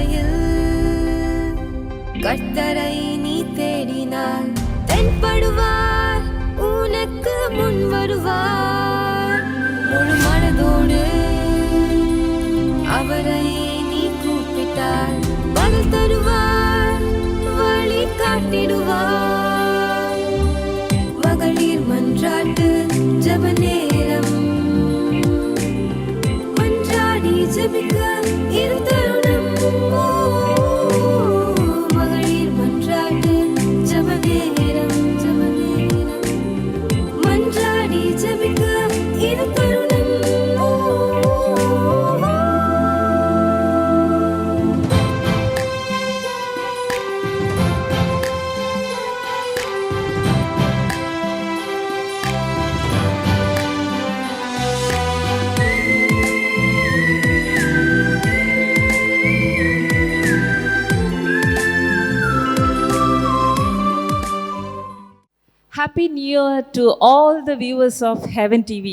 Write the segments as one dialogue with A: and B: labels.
A: பாதையில் கர்த்தரை நீ தேடினார், தென்படுவார், உனக்கு முன் வருவார். முழு மனதோடு அவரை நீ கூப்பிட்டார், பதில் தருவார், வழி காட்டிடுவார். மகளிர் மன்றாட்டு ஜெப நேரம், மன்றாடி ஜெபிக்க இரு தருணம். மகளிர் மன்றாட்டு ஜெப நேரம், மன்றாடி ஜெபிக்க இரு தருணம்.
B: Happy New Year to all the viewers of Heaven TV.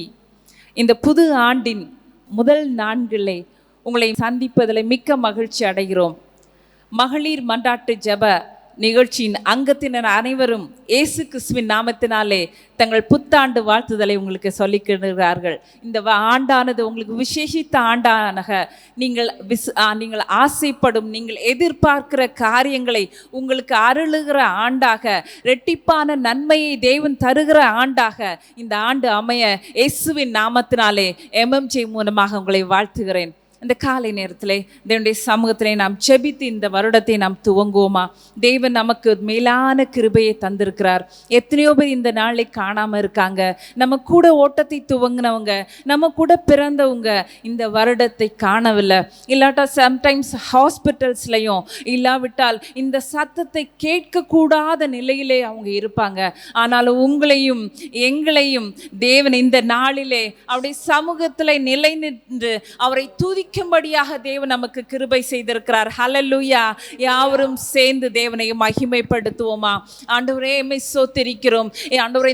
B: இந்த புது ஆண்டின் முதல் நான்கிலே உங்களை சந்திப்பதில் மிக்க மகிழ்ச்சி அடைகிறோம். மகளிர் மன்றாட்டு ஜெப நிகழ்ச்சியின் அங்கத்தினர் அனைவரும் இயேசு கிறிஸ்துவின் நாமத்தினாலே தங்கள் புத்தாண்டு வாழ்த்துதலை உங்களுக்கு சொல்லிக்கிறார்கள். இந்த ஆண்டானது உங்களுக்கு விசேஷித்த ஆண்டாக நீங்கள் ஆசைப்படும், நீங்கள் எதிர்பார்க்கிற காரியங்களை உங்களுக்கு அருளுகிற ஆண்டாக, இரட்டிப்பான நன்மையை தேவன் தருகிற ஆண்டாக இந்த ஆண்டு அமைய இயேசுவின் நாமத்தினாலே MMJ மூலமாக உங்களை வாழ்த்துகிறேன். இந்த காலை நேரத்தில் தேவனுடைய சமூகத்திலே நாம் செபித்து இந்த வருடத்தை நாம் துவங்குவோமா? தேவன் நமக்கு மேலான கிருபையை தந்திருக்கிறார். எத்தனையோ பேர் இந்த நாளை காணாமல் இருக்காங்க. நம்ம கூட ஓட்டத்தை துவங்கினவங்க, நம்ம கூட பிறந்தவங்க இந்த வருடத்தை காணவில்லை. இல்லாட்டா சம்டைம்ஸ் ஹாஸ்பிட்டல்ஸ்லையும், இல்லாவிட்டால் இந்த சத்தத்தை கேட்கக்கூடாத நிலையிலே அவங்க இருப்பாங்க. ஆனாலும் உங்களையும் எங்களையும் தேவன் இந்த நாளிலே அவருடைய சமூகத்தில் நிலை நின்று அவரை துதிக்கும்படியாக தேவன் நமக்கு கிருபை செய்திருக்கிறார். ஹல்லேலூயா! யாவரும் சேர்ந்து தேவனை மகிமைப்படுத்துவோமா? ஆண்டவரே, எம்மை ஸ்தோத்திரிக்கிறோம். ஆண்டவரே,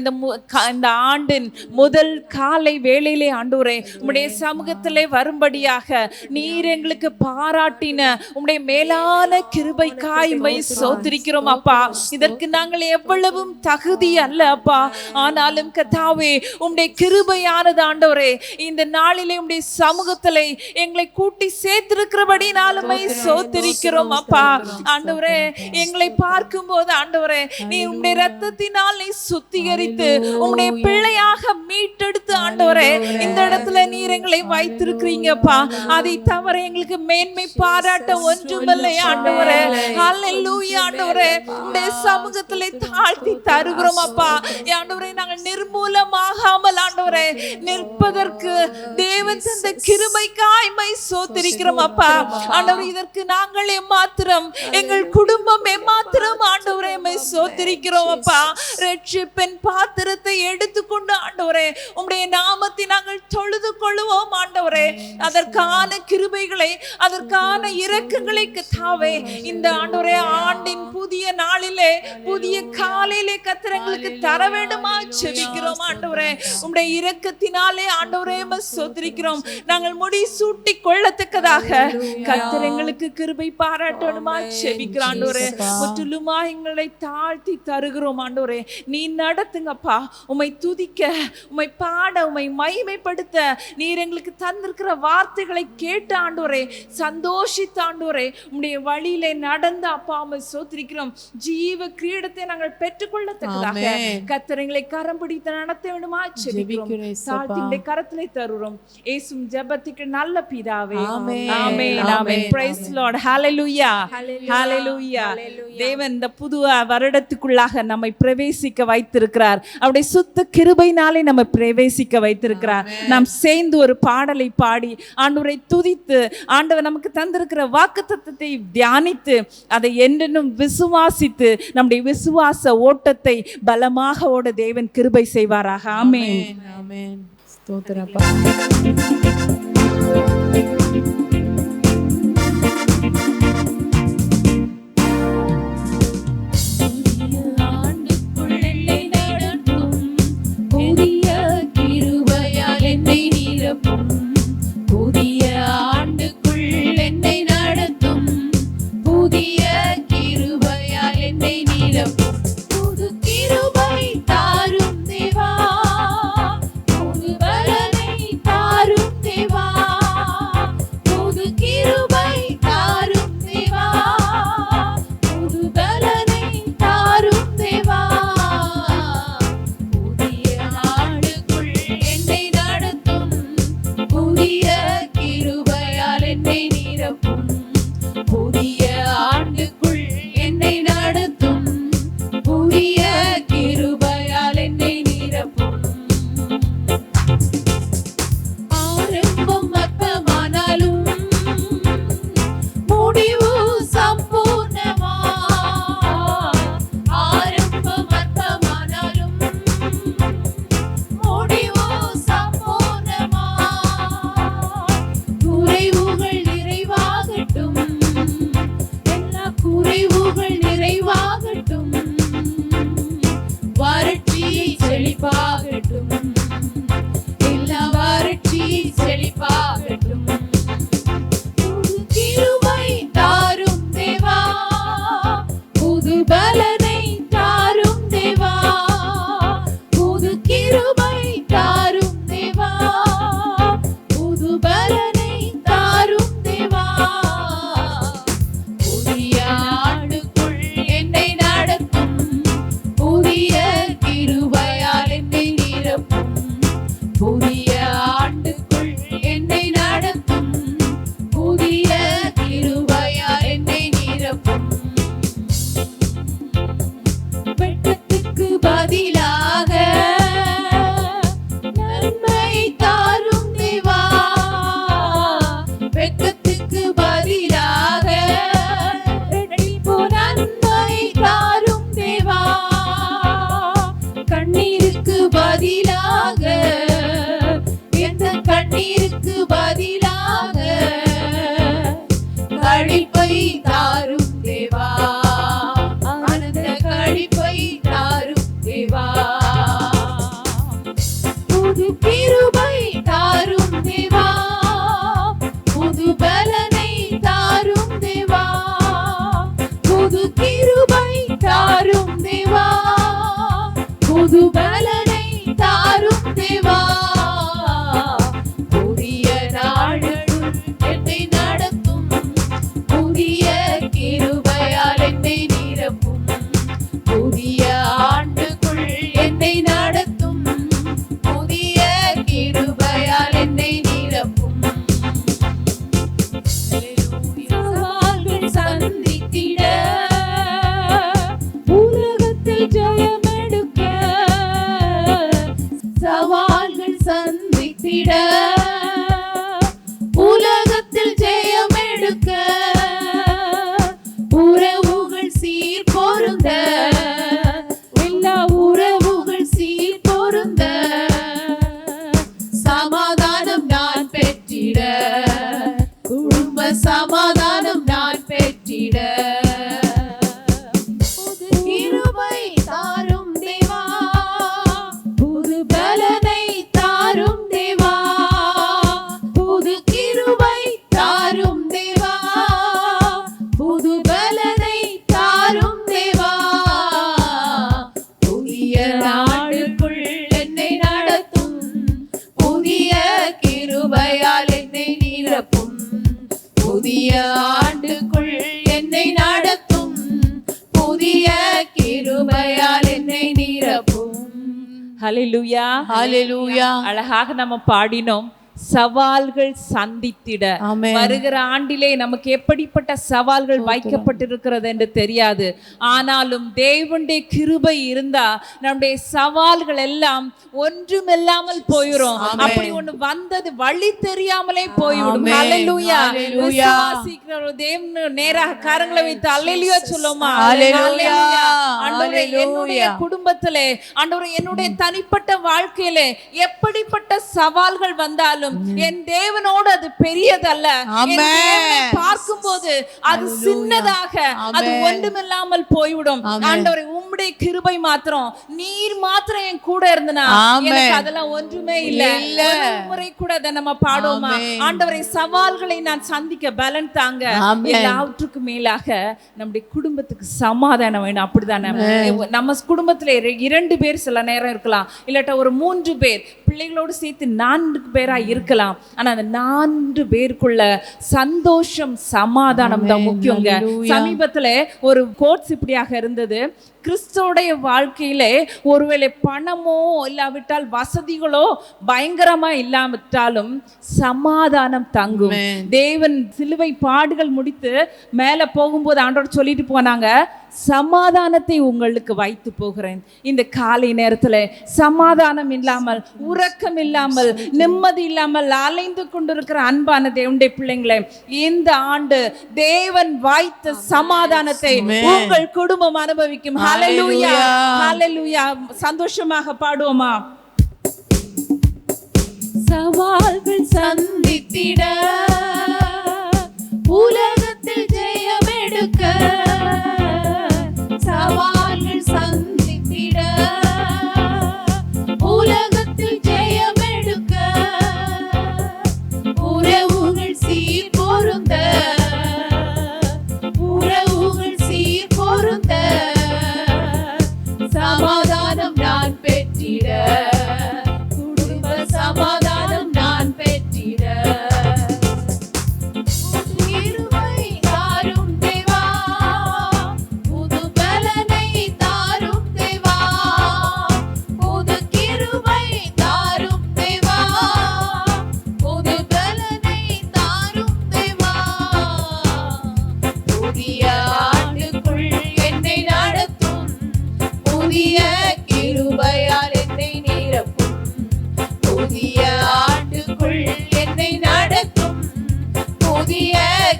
B: இந்த ஆண்டின் முதல் காலை வேளையிலே ஆண்டவரே உம்முடைய சமூகத்திலே வரும்படியாக நீர் எங்களுக்கு பாராட்டின உம்முடைய மேலான கிருபைக்காய் எம்மை ஸ்தோத்திரிக்கிறோம் அப்பா. இதற்கு நாங்கள் எவ்வளவும் தகுதி அல்ல அப்பா. ஆனாலும் கர்த்தாவே, உம்முடைய கிருபையானது ஆண்டவரே இந்த நாளிலே உம்முடைய சமூகத்திலே எங்களை கூட்டி சேர்த்திருக்கிறபடினாலுமே ஸ்தோத்திரிக்கிறோம் அப்பா. ஆண்டவரே, எங்களை பார்க்கும் போது ஆண்டவரே நீ உம்முடைய இரத்தத்தினால் நீ சுத்திகரித்து உம்முடைய பிள்ளையாக மீட்டெடுத்து ஆண்டவரே இந்த இடத்துல நீர் எங்களை வைத்திருக்கிறீங்கப்பா. அதை தவிர எங்களுக்கு மேன்மை பாராட்ட ஒன்றுமில்லை ஆண்டவரே. ஹல்லேலூயா! ஆண்டவரே, உம்முடைய சமூகத்திலே தாழ்த்தி தருகிறோம் அப்பா. ஆண்டவரே, நாங்கள் நிர்மூலமாகாமல் ஆண்டவரே நிற்பதற்கு தேவன் தந்த கிருபைக்காய் ஸ்தோத்திரிக்கிறோம் அப்பா. ஆண்டவரே, இதற்கு நாங்கள் எம்மாத்திரம், எங்கள் குடும்பம் எம்மாத்திரம் ஆண்டவரே ஸ்தோத்திரிக்கிறோம் அப்பா. ரட்சிப்பின் பாத்திரத்தை எடுத்துக்கொண்டு ஆண்டவரே உம்முடைய நாமத்தை நாங்கள் தொழுது கொள்வோம் ஆண்டவரே. அதற்கான கிருபைகளை, அதற்கான இரக்கங்களை கர்த்தாவே இந்த ஆண்டவரே ஆண்டின் புதிய நாளிலே, புதிய காலையிலே கர்த்தர் எங்களுக்கு தர வேண்டுமா ஜெபிக்கிறோம் ஆண்டவரே. உம்முடைய இரக்கத்தினாலே ஆண்டவரே ஸ்தோத்திரிக்கிறோம். நாங்கள் முடி சூட்டி கொள்ளத்தக்கதாக கர்த்தர் எங்களுக்கு கிருபை பாராட்டணுமா ஜெபிக்கிறோம் ஆண்டவரே. முற்றிலுமா எங்களை தாழ்த்தி தருகிறோம் ஆண்டவரே. நீ நடத்துங்கப்பா. உம்மை துதிக்க, உம்மை பாட, உம்மை மகிமைப்படுத்த நீர் எங்களுக்கு தந்திருக்கிற வார்த்தைகளை கேட்ட ஆண்டவரே சந்தோஷித்த ஆண்டவரே உம்முடைய வழியிலே நடந்த அப்பா உம்மை ஸ்தோத்திரிக்கிறோம். ஜீவ கிரீடத்தை நாங்கள் பெற்றுக்கொள்ளத்தக்கதாக கர்த்தர் எங்களை கரம் பிடித்து நடத்த வேண்டுமா ஜெபிக்கிறோம். தாழ்த்தி கரத்திலே தருகிறோம் இயேசுவின் ஜெபத்துக்கு நல்ல பிதாவே. Amen, amen, amen. Praise lord. Hallelujah, hallelujah. தேவன் இந்த புது வருடத்துக்குள்ளாக நம்மை பிரவேசிக்க வைத்திருக்கிறார். அவருடைய சுத்த கிருபையினாலே நம்ம பிரவேசிக்க வைத்திருக்கிறார். நாம் சேர்ந்து ஒரு பாடலை பாடி ஆண்டவரை துதித்து ஆண்டவர் நமக்கு தந்திருக்கிற வாக்குத்தத்தத்தை தியானித்து அதை என்றென்றும் விசுவாசித்து நம்முடைய விசுவாச ஓட்டத்தை பலமாக ஓட தேவன் கிருபை செய்வாராக. ஆமென், ஆமென். ஸ்தோத்திரப்பா.
C: புதிய ஆண்டுக்குள் என்னை நடத்தும் முடிவு சம்பூர்ணமா, ஆரம்பம் அற்பமானாலும் முடிவு சம்பூர்ணமா. குறைவுகள் நிறைவாகட்டும், எல்லா குறைவுகள் நிறைவாகட்டும். வறட்சியை செழிப்பாகட்டும், எல்லா வறட்சியை செழிப்பாகட்டும். புது கிருபை தாரும் தேவா, புது பலனை தாரும் தேவா, புது கிருபை தாரும் தேவா, புது பலனை தாரும் தேவா. புதிய ஆண்டுக்குள் என்னை நடத்தும், புதிய கிருபையால் என்னை நிரப்பும். புதிய ஆண்டுக்குள் என்னை நடத்தும், புதிய கிருபையால் என்னை நிரப்பும். வெட்கத்துக்கு பதிலாக நன்மை தாரும் தேவா, வெட்கத்துக்கு பதிலாக இரட்டிப்பு நன்மை தாரும் தேவா. கண்ணீருக்கு பதிலாக, எந்த கண்ணீருக்கு பதிலாக களிப்பை தாரும் தேவா, ஆனந்த களிப்பை தாரும் தேவா. புது கிருபை தாரும் தேவா, புது பலனை தாரும் தேவா, புது கிருபை தாரும் தேவா, புது பலனை தாரும் தேவா. புதிய நாளுக்குள் என்னை நடத்தும், புதிய கிருபையால் என்னை நிரப்பும். புதிய ஆண்டுக்குள் என்னை நடத்தும், புதிய கிருபையால் என்னை நிரப்பும். சவால்கள் சந்தித்திட, உலகத்தில் ஜெயமெடுக்க, சவால்கள் சந்தித்திட, உலகத்தில் ஜெயமெடுக்க, உறவுகள் சீர் பொருந்த, எல்லா உறவுகள் சீர் பொருந்த, சமாதானம் நான் பெற்றிட, குடும்ப சமாதானம் நான் பெற்றிட. புது கிருபை தாரும் தேவா, புது பலனை தாரும் தேவா, புது கிருபை தாரும் தேவா, புது பலனை தாரும் தேவா. புதிய நாளுக்குள் என்னை நடத்தும், புதிய கிருபையால் என்னை நிரப்பும். புதிய ஆண்டுக்குள் என்னை நடத்தும், புதிய கிருபையால் என்னை நிரப்பும்.
B: ஹல்லேலூயா,
C: ஹல்லேலூயா.
B: அழகாக நம்ம பாடினோம். சவால்கள் சந்தித்திட,
C: ஆமென்.
B: வருகிற ஆண்டிலே நமக்கு எப்படிப்பட்ட சவால்கள் வைக்கப்பட்டிருக்கிறது என்று தெரியாது. ஆனாலும் தேவனுடைய கிருபை இருந்தா நம்முடைய சவால்கள் எல்லாம் ஒன்றுமில்லாமல் போயிடும். அப்படி ஒண்ணு வந்தது வழி தெரியாமலே போய்விடும். ஹல்லேலூயா. விசுவாசிக்கிற தேவன் நேராக கரங்களை வைத்து அல்லேலூயா சொல்லுமா.
C: ஹல்லேலூயா.
B: ஆண்டவரே, என்னுடைய குடும்பத்திலே, ஆண்டவரே, என்னுடைய தனிப்பட்ட வாழ்க்கையிலே எப்படிப்பட்ட சவால்கள் வந்தாலும் என் தேவனோடு அது பெரியதல்ல. பார்க்கும்போது அது சின்னதாக, அது ஒன்றுமில்லாமல் போய்விடும். ஆண்டவரே, உம்முடைய கிருபை மாத்திரம், நீர் மாத்திரம் என் கூட இருந்தனா எனக்கு அதெல்லாம் ஒன்றுமே இல்ல. முறை கூட அதை நம்ம பாடுவோமா? ஆண்டவரை, சவால்களை நான் சந்திக்க பலன் தாங்க. எல்லாவற்றுக்கும் மேலாக நம்முடைய குடும்பத்துக்கு சமாதானம் வேணும். அப்படிதானே? நம்ம குடும்பத்துல 2 பேர் சில நேரம் இருக்கலாம், இல்லாட்ட ஒரு 3 பேர், பிள்ளைகளோடு சேர்த்து 4 பேரா இருக்கலாம். ஆனா அந்த 4 பேருக்குள்ள சந்தோஷம், சமாதானம் தான் முக்கியங்க. சமீபத்துல ஒரு கோட்ஸ் இப்படியாக இருந்தது. கிறிஸ்துவோடைய வாழ்க்கையிலே ஒருவேளை பணமோ இல்லாவிட்டால் வசதிகளோ பயங்கரமா இல்லாவிட்டாலும் சமாதானம் தங்கும். தேவன் சிலுவை பாடுகள் முடித்து மேல போகும்போது ஆண்டவர் சொல்லிட்டு போனாங்க, சமாதானத்தை உங்களுக்கு வைத்து போகிறேன். இந்த காலை நேரத்தில் சமாதானம் இல்லாமல், உறக்கம் இல்லாமல், நிம்மதி இல்லாமல் அலைந்து கொண்டிருக்கிற அன்பான தேவனுடைய பிள்ளைங்களே, இந்த ஆண்டு தேவன் வைத்த சமாதானத்தை உங்கள் குடும்பம் அனுபவிக்கும். ஹல்லேலூயா, ஹல்லேலூயா. சந்தோஷமாக பாடுவோமா?
C: சவால்கள் சந்தித்திட உலகத்தில் ஜெயம் எடுக்க, சவால்கள் சந்தித்திட உலகத்தில் ஜெயம் எடுக்க, உறவுகள் சீர் பொருந்த, உறவுகள் சீர் பொருந்த, சமாதானம் நான் பெற்றிட, குடும்ப சமாதானம் நான் பெற்றிட, கிருபை தாரும் தேவா, புது பலனை தாரும் தேவா, புது கிருபை தாரும் தேவா, புது பலனை தாரும் தேவா, புதிய ஆண்டுக்குள் என்னை நடத்தும், புதிய கிருபையால் என்னை நிரப்பும், புதிய ஆண்டுக்குள் என்னை நடத்தும், புதிய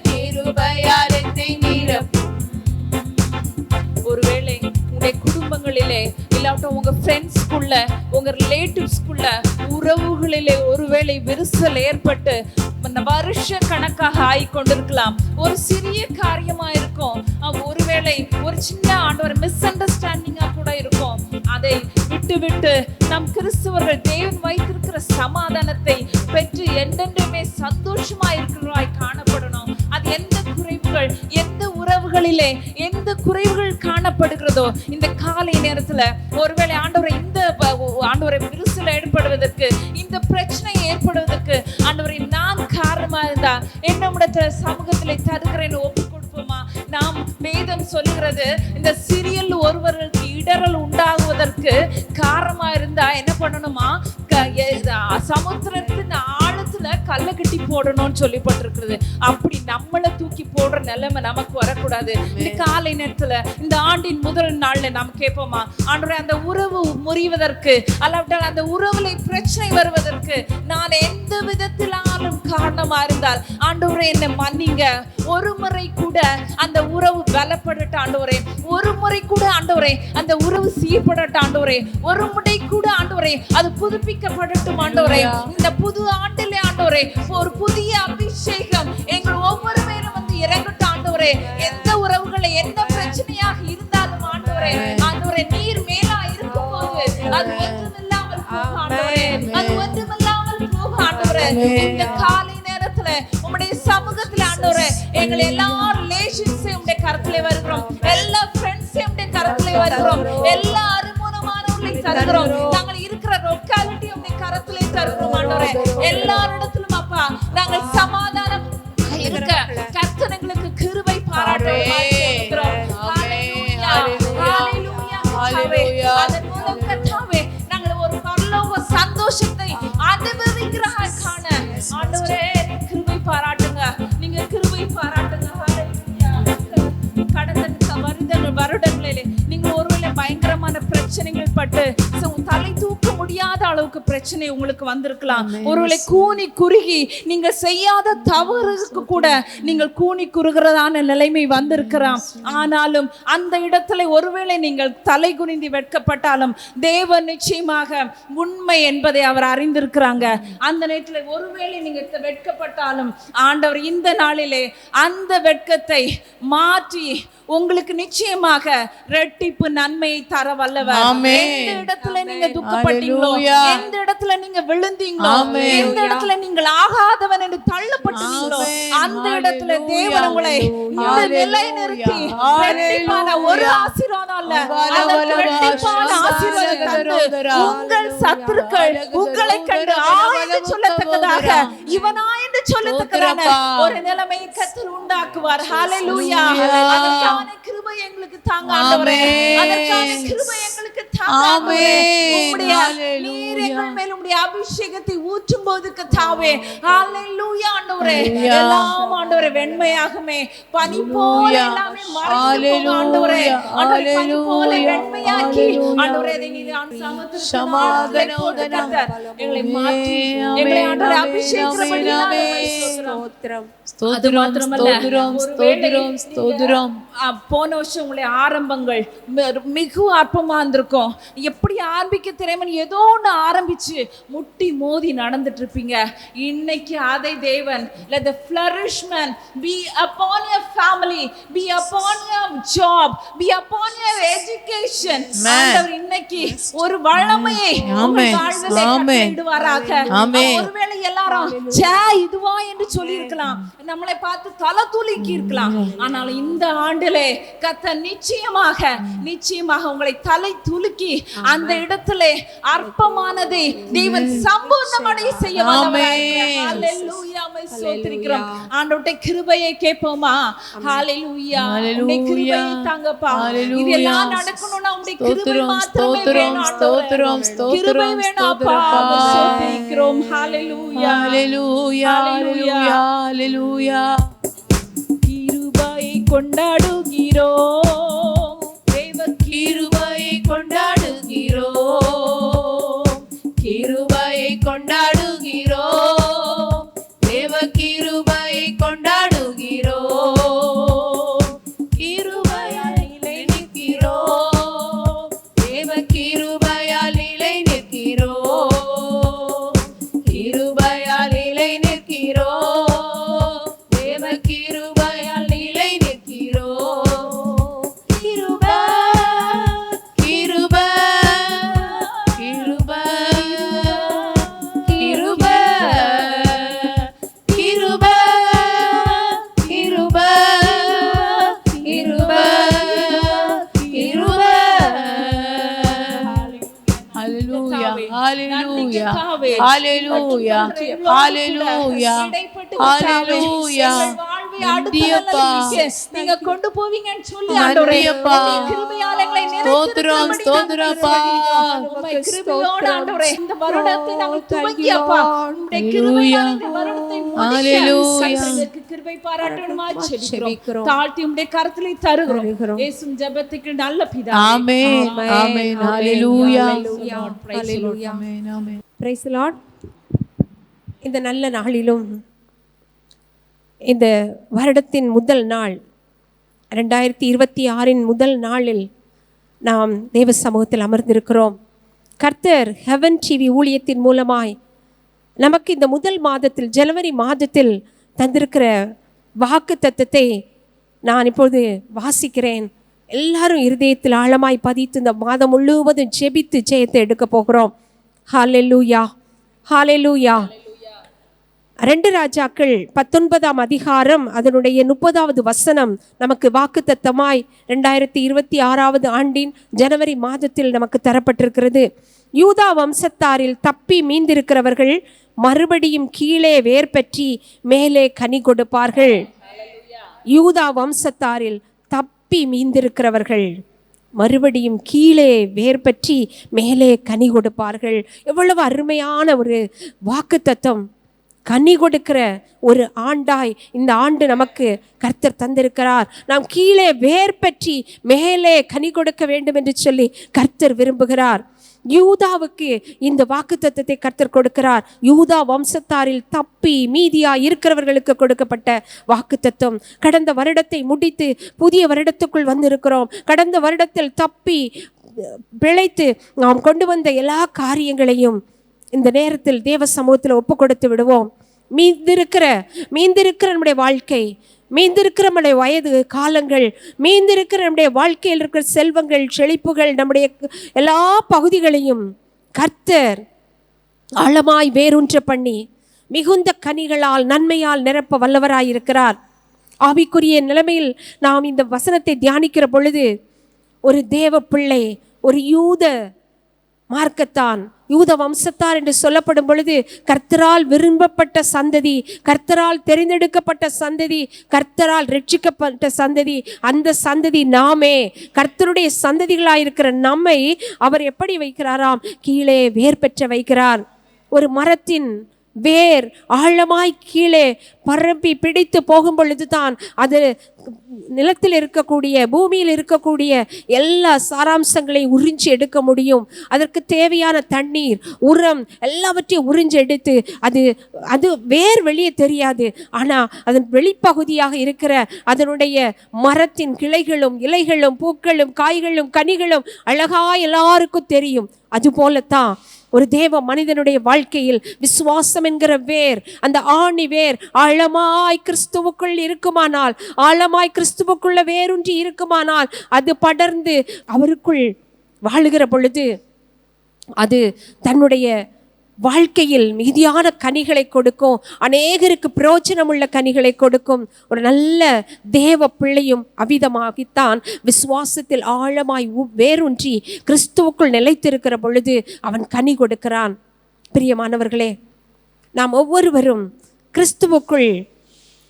C: கிருபையால் என்னை நிரப்பும்.
B: ஒருவேளை உங்களுடைய குடும்பங்களிலே, இல்லாட்டும் உங்க ஃப்ரெண்ட்ஸ்குள்ள, உங்க ரிலேட்டிவ்ஸ்குள்ள, உறவுகளிலே ஒருவேளை விரிசல் ஏற்பட்டு வருஷ கணக்காக ஆகிக்கொண்டிருக்கலாம். ஒரு சிறிய காரியமா இருக்கும், ஒருவேளை ஒரு சின்ன ஒரு மிஸ் அண்டர்ஸ்டாண்டிங்கா கூட இருக்கும். அதை விட்டு விட்டு நம் கிறிஸ்தவர்கள் தேவன் வைத்திருக்கிற சமாதானத்தை பெற்று என்றென்றுமே சந்தோஷமா இருக்கிறவராய் காணப்படணும். அது எந்த குறைவுகள், எந்த உறவுகளிலே எந்த குறைவுகள் காணப்படுகிறதோ, இந்த காலை நேரத்துல ஒருவேளை ஆண்டவரை விரிசல் ஏற்படுவதற்கு, இந்த பிரச்சனை ஏற்படுவதற்கு ஆண்டவரை நான் காரணமா இருந்தா என்னுடைய சமூகத்திலே தருகிறேன் ஒப்பு கொடுப்போமா? நாம் வேதம் சொல்லுகிறது, இந்த சிறியல் ஒருவர்களுக்கு இடரல் உண்டாகுவதற்கு காரணமா இருந்தா என்ன பண்ணணுமா? சமுத்திரத்தின் ஆழத்துல கல்ல கட்டி போடணும்னு சொல்லப்பட்டிருக்கிறது. அப்படி நம்மளை தூக்கி போடுற நிலைமை நமக்கு வரக்கூடாது. இந்த காலை நேரத்துல, இந்த ஆண்டின் முதல் நாள்ல நாம் கேட்போமா? ஆண்டவரே, அந்த உறவு முறிவதற்கு, அல்லாவிட்டால் அந்த உறவுல பிரச்சனை வருவதற்கு நான் எந்த விதத்திலாலும் காரணமா இருந்தால் ஆண்டவரே என்னை மன்னிங்க. ஒரு முறை கூட அந்த உறவு பலப்படட்ட ஆண்டவரே, ஒரு முறை கூட ஆண்டவரே அந்த உறவு சீர்படட்ட ஆண்டவரே, ஒரு முறை கூட ஆண்டவரே அது புதுப்பிக்கப்படட்டும் ஆண்டவரே. இந்த புது ஆண்டிலே ஆண்டவரே ஒரு புதிய அபிஷேகம் எங்கள் ஒவ்வொரு பேரும் வந்து இறங்கட்டும் ஆண்டவரே. எந்த உறவுகளை என்ன பிரச்சனையாக இருந்தாலும் ஆண்டவரே, ஆண்டவரே நீர் மேலா இருக்கும் போது அது ஒன்றுமில்லாமல் போகும் ஆண்டவரே, அது ஒன்றுமில்லாமல் போகும் ஆண்டவரே. இந்த காலை நேரத்துல உம்முடைய சமூகத்துல ஆண்டவரே எங்களை எல்லா ரிலேஷன்ஸையும் உம்முடைய கரத்திலே வருகிறோம், எல்லா ஃப்ரெண்ட்ஸையும் உம்முடைய கரத்திலே வருகிறோம், எல்லா அருமணமானவர்களை தருகிறோம், நாங்கள் இருக்கிற லொக்காலிட்டி உம்முடைய கரத்திலே தருகிறோம் ஆண்டவரே. எல்லாரிடத்திலும் அப்பா நாங்கள் சமாதானம் இருக்க கர்த்தர்களுக்கு கிருபை பாராட்டுகிறோம். ஹல்லேலூயா, ஹல்லேலூயா, ஹல்லேலூயா. அதன் மூலம் கர்த்தாவே நாங்கள் ஒரு பரலோக சந்தோஷத்தை அனுபவிக்கிறோம் காண ஆண்டவரே கிருபை பாராட்டுங்க, நீங்க கிருபை பாராட்டுங்க. ஹல்லேலூயா. கடந்த வருடங்களிலே நீங்க ஒருவேளை பயங்கரமான பிரச்சனைகள் பட்டு தலை தூக்க முடியாத அளவுக்கு பிரச்சனை உங்களுக்கு வந்திருக்கலாம். ஒருவேளை கூனி குறுகி நீங்க செய்யாத தவறுக்கு கூட நீங்கள் கூனி குறுகிறதான நிலைமை வந்திருக்கலாம். ஆனாலும் அந்த இடத்துல ஒருவேளை நீங்கள் தலை குனிந்து வெட்கப்பட்டாலும் தேவன் நிச்சயமாக உண்மை என்பதை அவர் அறிந்திருக்கிறாங்க. அந்த நேரத்தில் ஒருவேளை நீங்க வெட்கப்பட்டாலும் ஆண்டவர் இந்த நாளிலே அந்த வெட்கத்தை மாற்றி உங்களுக்கு நிச்சயமாக ரெட்டிப்பு நன்மையை தர வல்லவர். எந்த இடத்துல நீங்க துக்கப்பட்டீங்களோ, எந்த இடத்துல நீங்க விழுந்தீங்களோ, எந்த இடத்துல நீங்கள் ஆகாதவன் என்று தள்ளப்பட்டீங்களோ, அந்த இடத்துல தேவன் உங்களை இந்த நிலை நிறுத்தி ரெட்டிப்பான ஒரு ஆசீர்வாதம் அல்ல, அந்த ரெட்டிப்பான ஆசீர்வாதம் தந்து உங்கள் சத்துருக்கள் உங்களை கண்டு என்று சொல்லத்தக்கதாக, இவனா என்று சொல்லத்தக்கதான ஒரு நிலைமையை கர்த்தர் உண்டாக்குவார். ஹல்லேலூயா. அதற்கான கிருபை கிருபை எங்களுக்கு தாங்க ஆண்டவரே, அதற்கான கிருபை எங்களுக்கு தாங்க ஆண்டவரே. உம்முடைய நீர் எங்கள் மேல் உம்முடைய அபிஷேகத்தை ஊற்றும் போது கர்த்தாவே, ஹalleluya ஆண்டவரே, எல்லாம் ஆண்டவரே வெண்மையாகுமே, பனி போல எல்லாமே மறைந்து போகும் ஆண்டவரே. ஆண்டவரே, பனி போல வெண்மையாக்கி ஆண்டவரே, அதை நீர் சமாதானோதனம் எங்களை மாற்றி எங்களை ஆண்டவரே அபிஷேகிக்கிறபடியால் ஸ்தோத்திரம். போன வருஷம் உங்களுடைய ஆரம்பங்கள் மிக அற்பமா இருந்திருக்கும். எப்படி ஆரம்பிக்க தெரியாம ஏதோ ஒன்று ஆரம்பிச்சு முட்டி மோதி நடந்துட்டு இருப்பீங்க. இன்னைக்கு அதை தேவன் let the flourishment be upon your family, be upon your job, be upon your education. ஆண்டவர் இன்னைக்கு ஒரு வல்லமையை உங்கள் வாழ்விலே கட்டளையிடுவாராக. ஒருவேளை எல்லாரும் இதுவா என்று சொல்லி இருக்கலாம், நம்மளை பார்த்து தலை தூக்கி இருக்கலாம். ஆனால் இந்த ஆண்டிலே கர்த்தர் நிச்சயமாக உங்களை தலை துலுக்கி அந்த இடத்திலே அற்பமானதை தேவன் சம்பூர்ணமடைய செய்ய வல்லவராய் இருக்கிறார். ஹalleluya, ஸ்தோத்திரிக்கிறோம். ஆண்டவருடைய கிருபையை கேட்போமா? ஹalleluya, உம்முடைய கிருபையை தாங்கப்பா. இதெல்லாம் நடக்கணும்னா உம்முடைய கிருபை மாத்திரமே வேணும். கிருபை வேணும்ப்பா, ஸ்தோத்திரிக்கிறோம். ஹalleluya, ஹalleluya, ஹalleluya. கிருபையை கொண்டாடுகிறோம், தேவ கிருபையை கொண்டாடுகிறோம், கிருபையை கொண்டாடுகிறோம், தேவ கிருபையை கொண்டாடுகிறோம், கிருபையால் நிலை நிற்கிறோம், தேவ கிருபையால் நிலை நிற்கிறோம், கிருபையால் நிலை நிற்கிறோம், தேவ கிருபையால் நிலை நிற்கிறோம். கிருபை கிருபை கிருபை கிருபை கிருபை கிருபை கிருபை கிருபை.
C: Hallelujah, hallelujah, hallelujah, hallelujah, hallelujah.
B: நீங்க கொண்டு போவீங்கன்னு சொல்லி ஆண்டவரே, கிருபையால் எங்களை
C: ஸ்தோத்திரப்பா.
B: கிருபையோடு ஆண்டவரே இந்த வருடத்தை நாங்கள் துவங்கியப்பா, உம்முடைய கிருபையால் இந்த வருடத்தை முடிக்க கிருபை பாராட்டணுமா ஜெபிக்கிறோம். தாழ்த்தி உம்முடைய கரத்திலே தருகிறோம். இயேசுவின் ஜெபத்துக்கு நல்ல பிதாவே.
C: Amen, amen, hallelujah,
D: hallelujah, amen. Praise the Lord. இந்த நல்ல நாளிலும் இந்த வருடத்தின் முதல் நாள் 2026 முதல் நாளில் நாம் தேவ சமூகத்தில் அமர்ந்திருக்கிறோம். கர்த்தர் ஹெவன் டிவி ஊழியத்தின் மூலமாய் நமக்கு இந்த முதல் மாதத்தில் ஜனவரி மாதத்தில் தந்திருக்கிற வாக்கு தத்தத்தை நான் இப்பொழுது வாசிக்கிறேன். எல்லாரும் இருதயத்தில் ஆழமாய் பதித்து இந்த மாதம் முழுவதும் ஜெபித்து ஜெயத்தை எடுக்க போகிறோம். ஹalleluya, ஹalleluya. 2 ராஜாக்கள் 19ஆம் அதிகாரம் அதனுடைய 30வது வசனம் நமக்கு வாக்குத்தத்தமாய் 2026 ஆண்டின் ஜனவரி மாதத்தில் நமக்கு தரப்பட்டிருக்கிறது. யூதா வம்சத்தாரில் தப்பி மீந்திருக்கிறவர்கள் மறுபடியும் கீழே வேர் பற்றி மேலே கனி கொடுப்பார்கள். யூதா வம்சத்தாரில் தப்பி மீந்திருக்கிறவர்கள் மறுபடியும் கீழே வேர் பற்றி மேலே கனி கொடுப்பார்கள். எவ்வளவு அருமையான ஒரு வாக்குத்தத்தம்! கனி கொடுக்கிற ஒரு ஆண்டாய் இந்த ஆண்டு நமக்கு கர்த்தர் தந்திருக்கிறார். நாம் கீழே வேர் பற்றி மேலே கனி கொடுக்க வேண்டும் என்று சொல்லி கர்த்தர் விரும்புகிறார். யூதாவுக்கு இந்த வாக்குத்தத்தத்தை கர்த்தர் கொடுக்கிறார். யூதா வம்சத்தாரில் தப்பி மீதியா இருக்கிறவர்களுக்கு கொடுக்கப்பட்ட வாக்குத்தத்தம். கடந்த வருடத்தை முடித்து புதிய வருடத்துக்குள் வந்திருக்கிறோம். கடந்த வருடத்தில் தப்பி பிழைத்து நாம் கொண்டு வந்த எல்லா காரியங்களையும் இந்த நேரத்தில் தேவ சமூகத்தில் ஒப்பு கொடுத்து விடுவோம். மீந்திருக்கிற நம்முடைய வாழ்க்கை, மீந்திருக்கிற நம்முடைய வயது காலங்கள், மீந்திருக்கிற நம்முடைய வாழ்க்கையில் இருக்கிற செல்வங்கள், செழிப்புகள், நம்முடைய எல்லா பகுதிகளையும் கர்த்தர் ஆழமாய் வேரூன்ற பண்ணி மிகுந்த கனிகளால் நன்மையால் நிரப்ப வல்லவராயிருக்கிறார். ஆவிக்குரிய நிலைமையில் நாம் இந்த வசனத்தை தியானிக்கிற பொழுது ஒரு தேவ பிள்ளை, ஒரு யூத மார்க்கத்தான், யூத வம்சத்தார் என்று சொல்லப்படும் பொழுது கர்த்தரால் விரும்பப்பட்ட சந்ததி, கர்த்தரால் தெரிந்தெடுக்கப்பட்ட சந்ததி, கர்த்தரால் ரட்சிக்கப்பட்ட சந்ததி. அந்த சந்ததி நாமே. கர்த்தருடைய சந்ததிகளாயிருக்கிற நம்மை அவர் எப்படி வைக்கிறாராம்? கீழே வேர் பெற்ற வைக்கிறார். ஒரு மரத்தின் வேர் ஆழமாய் கீழே பரப்பி பிடித்து போகும் பொழுதுதான் அது நிலத்தில் இருக்கக்கூடிய, பூமியில் இருக்கக்கூடிய எல்லா சாராம்சங்களையும் உறிஞ்சி எடுக்க முடியும். அதற்கு தேவையான தண்ணீர், உரம் எல்லாவற்றையும் உறிஞ்சி எடுத்து அது வேர் வெளியே தெரியாது. ஆனால் அதன் வெளிப்பகுதியாக இருக்கிற அதனுடைய மரத்தின் கிளைகளும் இலைகளும் பூக்களும் காய்களும் கனிகளும் அழகாய் எல்லாருக்கும் தெரியும். அதுபோலத்தான் ஒரு தேவ மனிதனுடைய வாழ்க்கையில் விசுவாசம் என்கிற வேர், அந்த ஆணி வேர் ஆழமாய் கிறிஸ்துவுக்குள் இருக்குமானால், ஆழமாய் கிறிஸ்துவுக்குள்ள வேரூன்றி இருக்குமானால், அது படர்ந்து அவருக்குள் வாழுகிற பொழுது அது தன்னுடைய வாழ்க்கையில் மிகுதியான கனிகளை கொடுக்கும். அநேகருக்கு பிரயோஜனம் உள்ள கனிகளை கொடுக்கும். ஒரு நல்ல தேவ பிள்ளையும் அவ்விதமாகத்தான் விசுவாசத்தில் ஆழமாய் வேரூன்றி கிறிஸ்துவுக்குள் நிலைத்திருக்கிற பொழுது அவன் கனி கொடுக்கிறான். பிரியமானவர்களே, நாம் ஒவ்வொருவரும் கிறிஸ்துவுக்குள்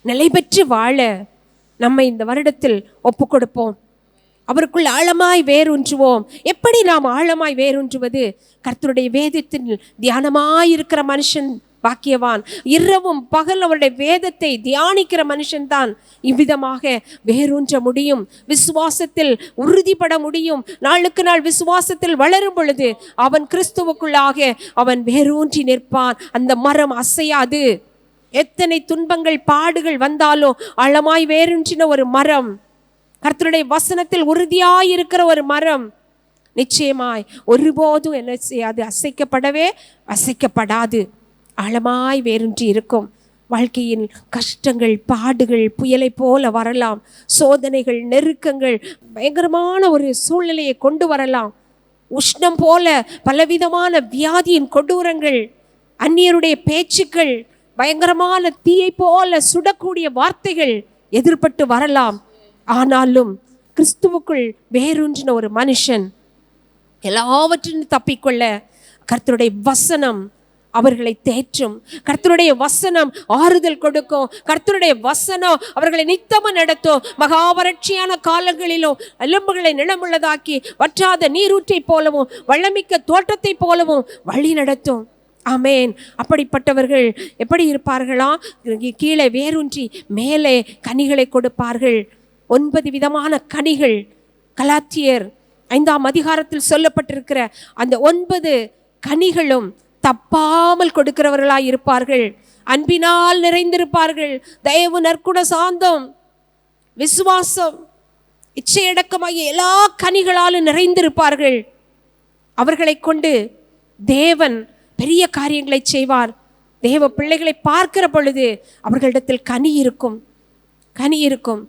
D: நிலை பெற்று வாழ நம்மை இந்த வருடத்தில் ஒப்பு கொடுப்போம். அவருக்குள் ஆழமாய் வேரூன்றுவோம். எப்படி நாம் ஆழமாய் வேரூன்றுவது? கர்த்தருடைய வேதத்தில் தியானமாயிருக்கிற மனுஷன் பாக்கியவான். இரவும் பகல் அவருடைய வேதத்தை தியானிக்கிற மனுஷன்தான் இவ்விதமாக வேரூன்ற முடியும், விசுவாசத்தில் உறுதிப்பட முடியும். நாளுக்கு நாள் விசுவாசத்தில் வளரும் பொழுது அவன் கிறிஸ்துவுக்குள்ளாக அவன் வேரூன்றி நிற்பான். அந்த மரம் அசையாது. எத்தனை துன்பங்கள் பாடுகள் வந்தாலும் ஆழமாய் வேரூன்றின ஒரு மரம், கர்த்தருடைய வசனத்தில் உறுதியாயிருக்கிற ஒரு மரம் நிச்சயமாய் ஒருபோதும் என்ன செய்யாது? அசைக்கப்படாது. ஆழமாய் வேரூன்றி இருக்கும். வாழ்க்கையின் கஷ்டங்கள் பாடுகள் புயலை போல வரலாம். சோதனைகள் நெருக்கங்கள் பயங்கரமான ஒரு சூழ்நிலையை கொண்டு வரலாம். உஷ்ணம் போல பலவிதமான வியாதியின் கொடூரங்கள், அந்நியருடைய பேச்சுக்கள், பயங்கரமான தீயை போல சுடக்கூடிய வார்த்தைகள் எதிர்பட்டு வரலாம். ஆனாலும் கிறிஸ்துவுக்குள் வேரூன்றின ஒரு மனுஷன் எல்லாவற்றிலும் தப்பிக்கொள்ள கர்த்தருடைய வசனம் அவர்களை தேற்றும். கர்த்தருடைய வசனம் ஆறுதல் கொடுக்கும். கர்த்தருடைய வசனம் அவர்களை நித்தமும் நடத்தும். மகாவறட்சியான காலங்களிலும் எலும்புகளை நிலமுள்ளதாக்கி வற்றாத நீரூற்றை போலவும் வளமிக்க தோட்டத்தை போலவும் வழி நடத்தும். ஆமேன். அப்படிப்பட்டவர்கள் எப்படி இருப்பார்களா? கீழே வேரூன்றி மேலே கனிகளை கொடுப்பார்கள். 9 விதமான கனிகள் கலாத்தியர் 5ஆம் அதிகாரத்தில் சொல்லப்பட்டிருக்கிற அந்த 9 கனிகளும் தப்பாமல் கொடுக்கிறவர்களாய் இருப்பார்கள். அன்பினால் நிறைந்திருப்பார்கள். தயவு, நற்குண, சாந்தம், விசுவாசம், இச்சையடக்கமாகிய எல்லா கனிகளாலும் நிறைந்திருப்பார்கள். அவர்களை கொண்டு தேவன் பெரிய காரியங்களை செய்வார். தேவ பிள்ளைகளை பார்க்கிற பொழுது அவர்களிடத்தில் கனி இருக்கும்.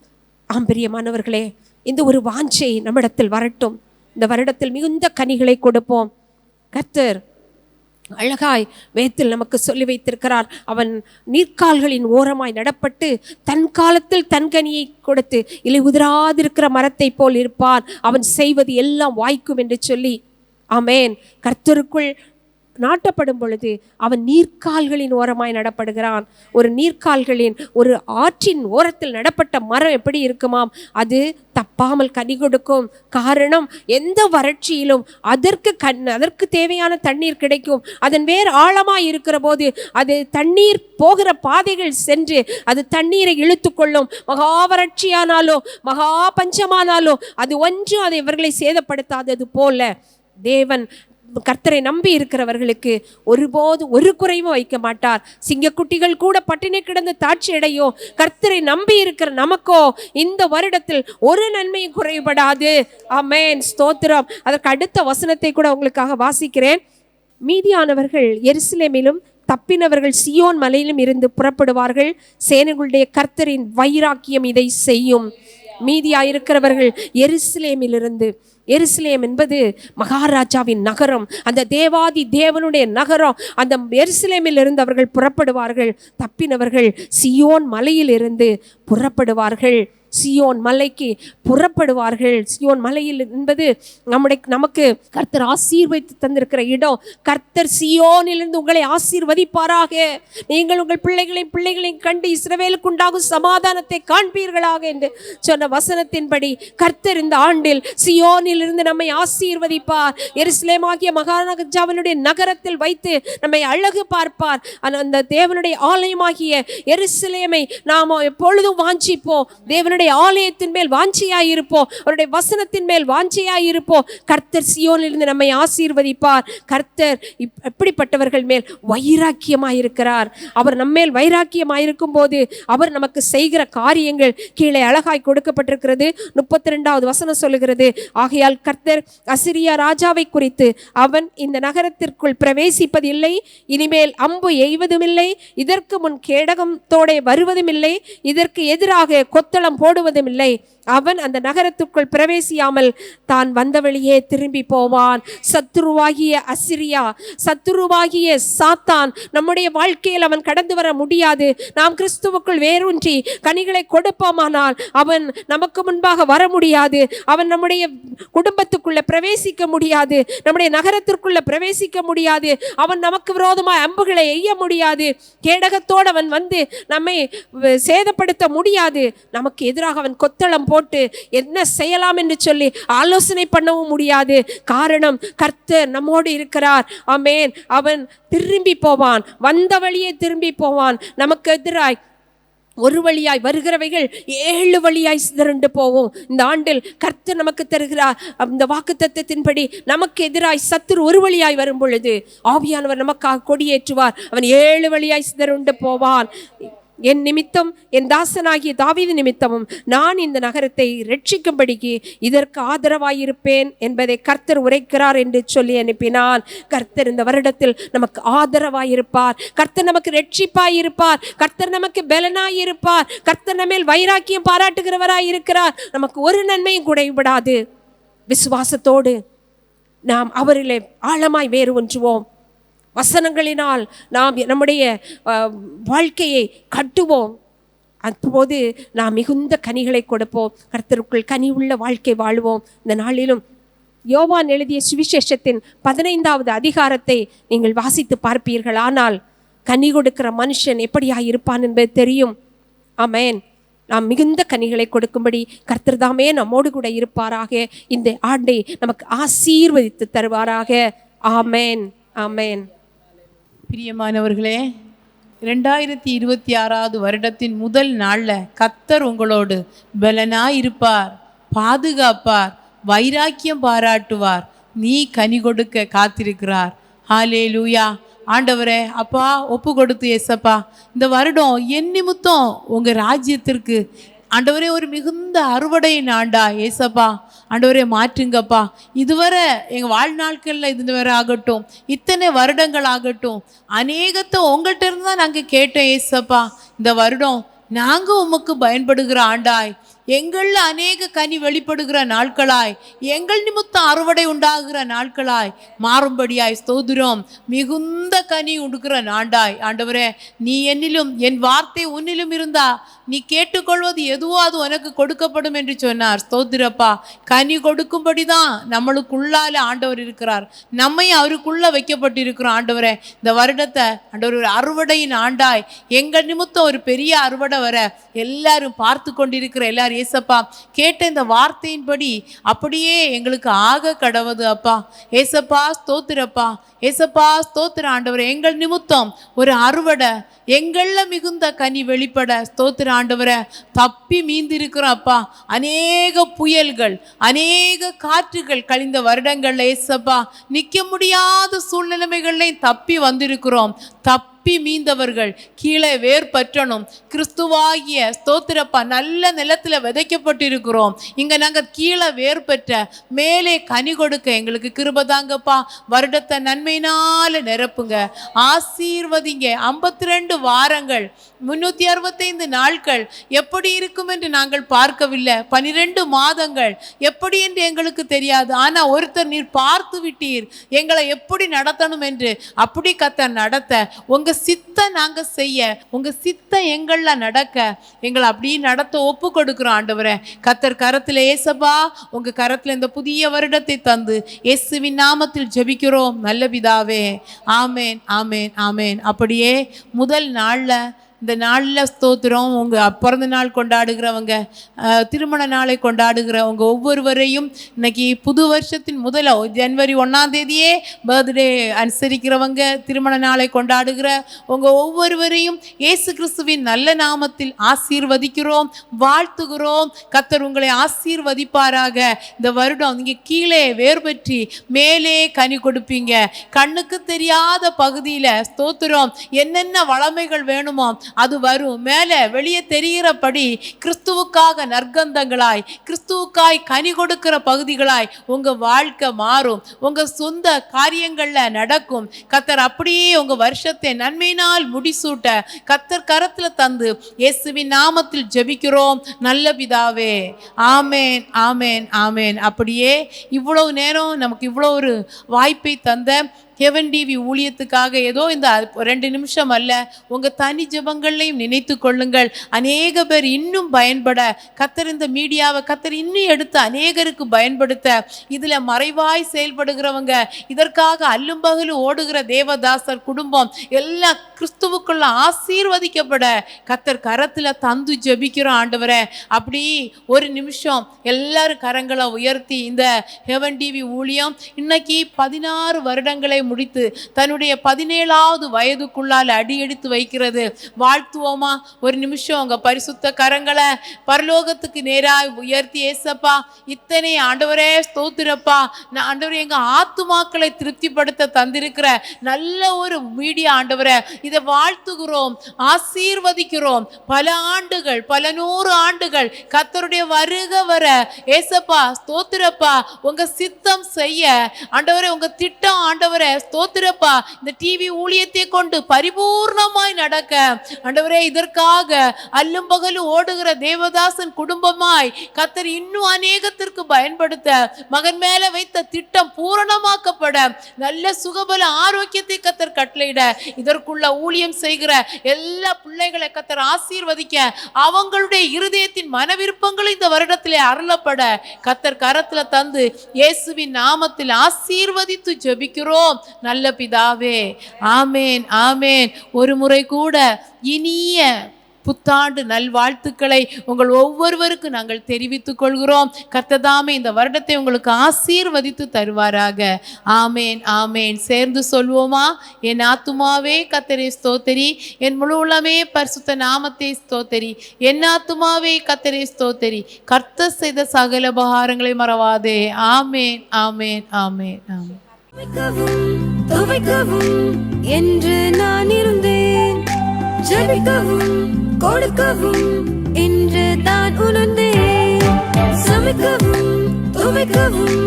D: ஆம் பிரியமானவர்களே, இந்த ஒரு வாஞ்சை நம்மிடத்தில் வரட்டும். இந்த வருடத்தில் மிகுந்த கனிகளை கொடுப்போம். கர்த்தர் அழகாய் வேதத்தில் நமக்கு சொல்லி வைத்திருக்கிறார். அவன் நீர்க்கால்களின் ஓரமாய் நடப்பட்டு தன் காலத்தில் தன் கனியை கொடுத்து இலை உதிராதிருக்கிற மரத்தை போல் இருப்பான். அவன் செய்வது எல்லாம் வாய்க்கும் என்று சொல்லி. ஆமேன். கர்த்தருக்குள் நாட்டப்படும் பொழுது அவன் நீர்க்கால்களின் ஓரமாய் நடப்படுகிறான். ஒரு நீர்க்கால்களின் ஒரு ஆற்றின் ஓரத்தில் நடப்பட்ட மரம் எப்படி இருக்குமாம்? அது தப்பாமல் கனி கொடுக்கும். காரணம், எந்த வறட்சியிலும் அதற்கு தேவையான தண்ணீர் கிடைக்கும். அதன் வேர் ஆழமாய் இருக்கிற போது அது தண்ணீர் போகிற பாதைகள் சென்று அது தண்ணீரை இழுத்து கொள்ளும். மகா வறட்சியானாலோ மகா பஞ்சமானாலோ அது ஒன்றும் அதை இவர்களை சேதப்படுத்தாதது போல தேவன் கர்த்தரை நம்பி இருக்கிறவர்களுக்கு ஒருபோது ஒரு குறைவும் வைக்க மாட்டார். சிங்கக்குட்டிகள் கூட பட்டினி கிடந்து தாட்சி அடையும். கர்த்தரை நம்பி இருக்கிற நமக்கோ இந்த வருடத்தில் ஒரு நன்மையும் குறைபடாது. ஆமென், ஸ்தோத்திரம். அதற்கு அடுத்த வசனத்தை கூட உங்களுக்காக வாசிக்கிறேன். மீதியானவர்கள் எருசலேமிலும் தப்பினவர்கள் சியோன் மலையிலும் இருந்து புறப்படுவார்கள். சேனைகளுடைய கர்த்தரின் வைராக்கியம் இதை செய்யும். மீதியாயிருக்கிறவர்கள் எருசலேமிலிருந்து, எருசலேம் என்பது மகாராஜாவின் நகரம், அந்த தேவாதி தேவனுடைய நகரம். அந்த எருசலேமில் இருந்து அவர்கள் புறப்படுவார்கள். தப்பினவர்கள் சியோன் மலையில் இருந்து புறப்படுவார்கள். சியோன் மலைக்கு புறப்படுவார்கள். சியோன் மலையில் என்பது நமக்கு கர்த்தர் ஆசீர்வதித்து தந்திருக்கிற இடம். கர்த்தர் சியோனிலிருந்து உங்களை ஆசீர்வதிப்பாராக. நீங்கள் உங்கள் பிள்ளைகளையும் கண்டு இஸ்ரவேலுக்கு உண்டாகும் சமாதானத்தை காண்பீர்களாக என்று சொன்ன வசனத்தின்படி கர்த்தர் இந்த ஆண்டில் சியோனிலிருந்து நம்மை ஆசீர்வதிப்பார். எருசலேமாகிய மகாராஜாவினுடைய நகரத்தில் வைத்து நம்மை அழகு பார்ப்பார். அந்த தேவனுடைய ஆலயமாகிய எருசலேமை நாம் எப்பொழுதும் வாஞ்சிப்போம். தேவனுடைய ஆலயத்தின் மேல் வாஞ்சியாயிருப்போம். அவருடைய வசனத்தின் மேல் வாஞ்சியாயிருப்போம். கர்த்தர் சியோனிலிருந்து நம்மை ஆசீர்வதிப்பார். கர்த்தர் எப்படிப்பட்டவர்கள் மேல் வைராக்கியமாயிருக்கிறார். அவர் நம்மேல் வைராக்கியமாயிருக்கும் போது அவர் நமக்கு செய்கிற காரியங்கள் கீழே அழகாய் கொடுக்கப்பட்டிருக்கிறது. 32வது வசனம் சொல்லுகிறது, ஆகையால் கர்த்தர் அசிரியா ராஜாவை குறித்து, அவன் இந்த நகரத்திற்குள் பிரவேசிப்பதில்லை, இனிமேல் அம்பு எய்வதுமில்லை, இதற்கு முன் கேடகத்தோட வருவதும் இல்லை, இதற்கு எதிராக கொத்தளம் போடுவதும் இல்லை. அவன் அந்த நகரத்துக்குள் பிரவேசியாமல் தான் வந்த வழியே திரும்பி போவான். சத்துருவாகிய அசிரியா, சத்துருவாகிய சாத்தான் நம்முடைய வாழ்க்கையில் அவன் கடந்து வர முடியாது. நாம் கிறிஸ்துவுக்குள் வேரூன்றி கனிகளை கொடுப்போமானால் அவன் நமக்கு முன்பாக வர முடியாது. அவன் நம்முடைய குடும்பத்துக்குள்ள பிரவேசிக்க முடியாது. நம்முடைய நகரத்திற்குள்ள பிரவேசிக்க முடியாது. அவன் நமக்கு விரோதமாய் அம்புகளை எய்ய முடியாது. கேடகத்தோடு அவன் வந்து நம்மை சேதப்படுத்த முடியாது. நமக்கு எதிராக அவன் கொத்தளம் போட்டு என்ன செய்யலாம் என்று சொல்லி ஆலோசனை பண்ணவும் முடியாது. காரணம், கர்த்தர் நம்மோடு இருக்கிறார். ஆமென். அவன் திரும்பி போவான், வந்த வழியே திரும்பி போவான். நமக்கு எதிராய் ஒரு வழியாய் வருகிறவைகள் 7 வழியாய் சிதறண்டு போவோம். இந்த ஆண்டில் கர்த்தர் நமக்கு தருகிறார் அந்த வாக்குத்தத்தத்தின்படி நமக்கு எதிராய் சத்துரு ஒரு வழியாய் வரும் பொழுது ஆவியானவர் நமக்காக கொடியேற்றுவார். அவன் 7 வழியாய் சிதறண்டு போவான். என் நிமித்தம், என் தாசனாகிய தாவீது நிமித்தமும் நான் இந்த நகரத்தை ரட்சிக்கும்படிக்கு இதற்கு ஆதரவாயிருப்பேன் என்பதை கர்த்தர் உரைக்கிறார் என்று சொல்லி அனுப்பினான். கர்த்தர் இந்த வருடத்தில் நமக்கு ஆதரவாயிருப்பார். கர்த்தர் நமக்கு ரட்சிப்பாயிருப்பார். கர்த்தர் நமக்கு பலனாயிருப்பார். கர்த்தர் நம்மேல் வைராக்கியம் பாராட்டுகிறவராயிருக்கிறார். நமக்கு ஒரு நன்மையும் குறைபடாது. விசுவாசத்தோடு நாம் அவரிலே ஆழமாய் வேறு ஒன்றுவோம். வசனங்களினால் நாம் நம்முடைய வாழ்க்கையை கட்டுவோம். அப்போது நாம் மிகுந்த கனிகளை கொடுப்போம். கர்த்தருக்குள் கனி உள்ள வாழ்க்கை வாழ்வோம். இந்த நாளிலும் யோவான் எழுதிய சுவிசேஷத்தின் 15வது அதிகாரத்தை நீங்கள் வாசித்து பார்ப்பீர்கள். ஆனால் கனி கொடுக்கிற மனுஷன் எப்படியா இருப்பான் என்பது தெரியும். ஆமென். நாம் மிகுந்த கனிகளை கொடுக்கும்படி கர்த்தர் தாமே நம்மோடு கூட இருப்பாராக. இந்த ஆண்டை நமக்கு ஆசீர்வதித்து தருவாராக. ஆமென். ஆமென்.
C: பிரியமானவர்களே, 2026வது வருடத்தின் முதல் நாளில் கர்த்தர் உங்களோடு பலனாயிருப்பார், பாதுகாப்பார், வைராக்கியம் பாராட்டுவார், நீ கனி கொடுக்க காத்திருக்கிறார். ஹல்லேலூயா. ஆண்டவரே, அப்பா ஒப்பு கொடுத்து ஏசப்பா இந்த வருடம் என் நிமித்தம் உங்கள் ராஜ்யத்திற்கு ஆண்டவரே ஒரு மிகுந்த அறுவடையின் ஆண்டா ஏசப்பா. ஆண்டவரே மாற்றுங்கப்பா. இதுவரை எங்கள் வாழ்நாட்களில் இதுவரை ஆகட்டும், இத்தனை வருடங்கள் ஆகட்டும், அநேகத்தை உங்கள்கிட்ட இருந்து தான் நாங்கள் கேட்டோம் ஏசப்பா. இந்த வருடம் நாங்கள் உமக்கு பயன்படுகிற ஆண்டாய், எங்களில் அநேக கனி வெளிப்படுகிற நாட்களாய், எங்கள் நிமித்தம் அறுவடை உண்டாகிற நாட்களாய் மாறும்படியாய் ஸ்தோத்திரம். மிகுந்த கனி உடுக்கிற நாண்டாய் ஆண்டவரே, நீ என்னிலும் என் வார்த்தை உன்னிலும் இருந்தா நீ கேட்டுக்கொள்வது எதுவோ அது உனக்கு கொடுக்கப்படும் என்று சொன்னார். ஸ்தோத்திரப்பா. கனி கொடுக்கும்படி தான் நம்மளுக்குள்ளால ஆண்டவர் இருக்கிறார். நம்மை அவருக்குள்ள வைக்கப்பட்டிருக்கிறோம். ஆண்டவரே, இந்த வருடத்தை ஆண்டவர் ஒரு அறுவடையின் ஆண்டாய், எங்கள் நிமித்தம் ஒரு பெரிய அறுவடை வர எல்லாரும் பார்த்து கொண்டிருக்கிற எல்லாரும் ஏசப்பா கேட்ட இந்த வார்த்தையின்படி அப்படியே எங்களுக்கு ஆக கடவுது அப்பா. ஏசப்பா ஸ்தோத்திரப்பா. ஏசப்பா ஸ்தோத்திர ஆண்டவரே, எங்கள் நிமித்தம் ஒரு அறுவடை, எங்கள்ல மிகுந்த கனி வெளிப்பட ஸ்தோத்திர ஆண்டவரை. தப்பி மீந்திருக்கிறோம் அப்பா. அநேக புயல்கள், அநேக காற்றுகள் கழிந்த வருடங்கள்ல ஏசப்பா நிற்க முடியாத சூழ்நிலைமைகள்லையும் தப்பி வந்திருக்கிறோம். தப்பி மீந்தவர்கள் கீழே வேர் பற்றணும். கிறிஸ்துவாகிய ஸ்தோத்திரப்பா நல்ல நிலத்துல விதைக்கப்பட்டிருக்கிறோம். இங்க நாங்க கீழே வேர் பெற்ற மேலே கனி கொடுக்க எங்களுக்கு கிருபதாங்கப்பா. வருடத்தை நன்மையினால நிரப்புங்க, ஆசீர்வதிங்க. 52 வாரங்கள் 365 நாட்கள் எப்படி இருக்கும் என்று நாங்கள் பார்க்கவில்லை. 12 மாதங்கள் எப்படி என்று எங்களுக்கு தெரியாது. ஆனா ஒருத்தர் நீர் பார்த்து விட்டீர் எங்களை எப்படி நடத்தணும் என்று. அப்படி கர்த்தர் நடத்த உங்க சித்தம் நாங்க செய்ய, உங்க சித்தம் எங்கள நடக்க எங்களை அப்படியே நடத்த ஒப்பு கொடுக்கிறோம் ஆண்டவரே. கர்த்தர் கரத்தில் ஏசப்பா, உங்க கரத்தில் இந்த புதிய வருடத்தை தந்து இயேசுவின் நாமத்தில் ஜெபிக்கிறோம் நல்ல பிதாவே. ஆமேன், ஆமேன், ஆமேன். அப்படியே முதல் நாள்ல, இந்த நாளில் ஸ்தோத்திரம், உங்கள் பிறந்த நாள் கொண்டாடுகிறவங்க, திருமண நாளை கொண்டாடுகிறவங்க ஒவ்வொருவரையும் இன்னைக்கு புது வருஷத்தின் ஜனவரி 1ஆம் தேதியே பர்த்டே அனுசரிக்கிறவங்க, திருமண நாளை கொண்டாடுகிற உங்கள் ஒவ்வொருவரையும் இயேசு கிறிஸ்துவின் நல்ல நாமத்தில் ஆசீர்வதிக்கிறோம், வாழ்த்துகிறோம். கர்த்தர் உங்களை ஆசீர்வதிப்பாராக. இந்த வருடம் நீங்கள் கீழே வேர் பெற்றி மேலே கனி கொடுப்பீங்க. கண்ணுக்கு தெரியாத பகுதியில் ஸ்தோத்திரம் என்னென்ன வளமைகள் வேணுமோ அது வரும். மேலே வெளியே தெரிகிறபடி கிறிஸ்துவுக்காக நற்கந்தங்களாய், கிறிஸ்துவுக்காய் கனி கொடுக்கிற பகுதிகளாய் உங்க வாழ்க்கை மாறும். உங்க சொந்த காரியங்கள்ல நடக்கும். கர்த்தர் அப்படியே உங்க வருஷத்தை நன்மையினால் முடிசூட்ட கர்த்தர் கரத்துல தந்து இயேசுவின் நாமத்தில் ஜெபிக்கிறோம் நல்ல பிதாவே. ஆமேன், ஆமேன், ஆமேன். அப்படியே இவ்வளவு நேரம் நமக்கு இவ்வளோ ஒரு வாய்ப்பை தந்த ஹெவன் டிவி ஊழியத்துக்காக ஏதோ இந்த 2 நிமிஷம் அல்ல, உங்கள் தனி ஜெபங்களையும் நினைத்து கொள்ளுங்கள். அநேக பேர் இன்னும் பயன்பட கர்த்தர் இந்த மீடியாவை கர்த்தர் இன்னும் எடுத்து அநேகருக்கு பயன்படுத்த, இதில் மறைவாய் செயல்படுகிறவங்க, இதற்காக அல்லும் பகலும் ஓடுகிற தேவதாசர் குடும்பம் எல்லாம் கிறிஸ்துவுக்குள்ள ஆசீர்வதிக்கப்பட கர்த்தர் கரத்தில் தந்து ஜெபிக்கிறோம் ஆண்டவரே. அப்படி ஒரு நிமிஷம் எல்லாரும் கரங்களை உயர்த்தி இந்த ஹெவன் டிவி ஊழியம் இன்னைக்கு 16 வருடங்களை முடித்து தன்னுடைய 17வது வயதுக்குள்ளால் அடியெடுத்து வைக்கிறது. வாழ்த்துவோமா? ஒரு நிமிஷம் உங்க பரிசுத்த கரங்களை பரலோகத்துக்கு நேராக உயர்த்தி, ஏசப்பா இத்தனை ஆண்டவரே ஸ்தோத்திரப்பா, நான் ஆண்டவரே எங்க ஆத்துமாக்களை திருப்திப்படுத்த தந்திருக்கிற நல்ல ஒரு மீடியா ஆண்டவரே, இதை வாழ்த்துகிறோம், ஆசீர்வதிக்கிறோம். பல ஆண்டுகள், பல 100 ஆண்டுகள் கர்த்தருடைய வருக வர ஏசப்பா ஸ்தோத்திரப்பா உங்க சித்தம் செய்ய ஆண்டவரே, உங்க திட்டம் ஆண்டவரே ஸ்தோத்திரப்பா இந்த டிவி ஊழியத்தை கொண்டு பரிபூர்ணமாய் நடக்க ஆண்டவரே, இதற்காக அல்லும் பகலும் ஓடுகிற தேவதாசன் குடும்பமாய் கர்த்தர் இன்னும் அநேகத்திற்கு பயன்படுத்த மகன் மேல வைத்த திட்டம் பூரணமாக்கப்பட நல்ல சுகபல ஆரோக்கியத்தை கர்த்தர் கட்டளையிட, இதற்குள்ள ஊழியம் செய்கிற எல்லா பிள்ளைகளை கர்த்தர் ஆசீர்வதிக்க, அவங்களுடைய இருதயத்தின் மனவிருப்பங்கள் இந்த வருடத்திலே அருளப்பட கர்த்தர் கரத்துல தந்து இயேசுவின் நாமத்தில் ஆசீர்வதித்து ஜெபிக்கிறோம் நல்ல பிதாவே. ஆமேன், ஆமேன். ஒரு முறை கூட இனிய புத்தாண்டு நல்வாழ்த்துக்களை உங்கள் ஒவ்வொருவருக்கும் நாங்கள் தெரிவித்துக் கொள்கிறோம். கர்த்ததாமே இந்த வருடத்தை உங்களுக்கு ஆசீர்வதித்து தருவாராக. ஆமேன், ஆமேன். சேர்ந்து சொல்வோமா? என் ஆத்துமாவே கர்த்தரை ஸ்தோத்தரி, என் முழு உள்ளமே பரிசுத்த நாமத்தை ஸ்தோத்தரி, என் ஆத்துமாவே கர்த்தரை ஸ்தோத்தரி, கர்த்தர் செய்த சகல உபகாரங்களை மறவாதே. ஆமேன், ஆமேன், ஆமேன், ஆமேன்.
A: துவைக்கவும் என்று நான் இருந்தேன், ஜெபிக்கவும் கொடுக்கவும் என்று தான் உணர்ந்தேன். சமைக்கவும் துவைக்கவும்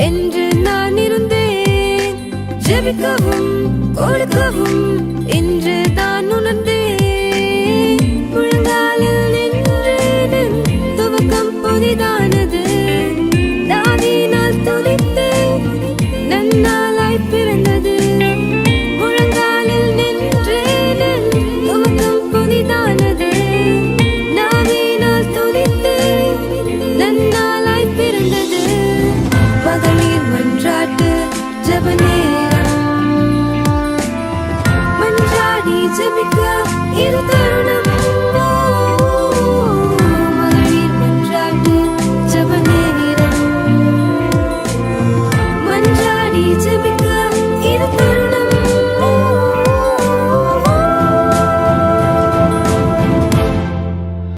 A: என்று நான் இருந்தேன், ஜெபிக்கவும் கொடுக்கவும் என்று தான் உணர்ந்தேன். முழங்காலில் நின்று துவக்கம் புதிதான்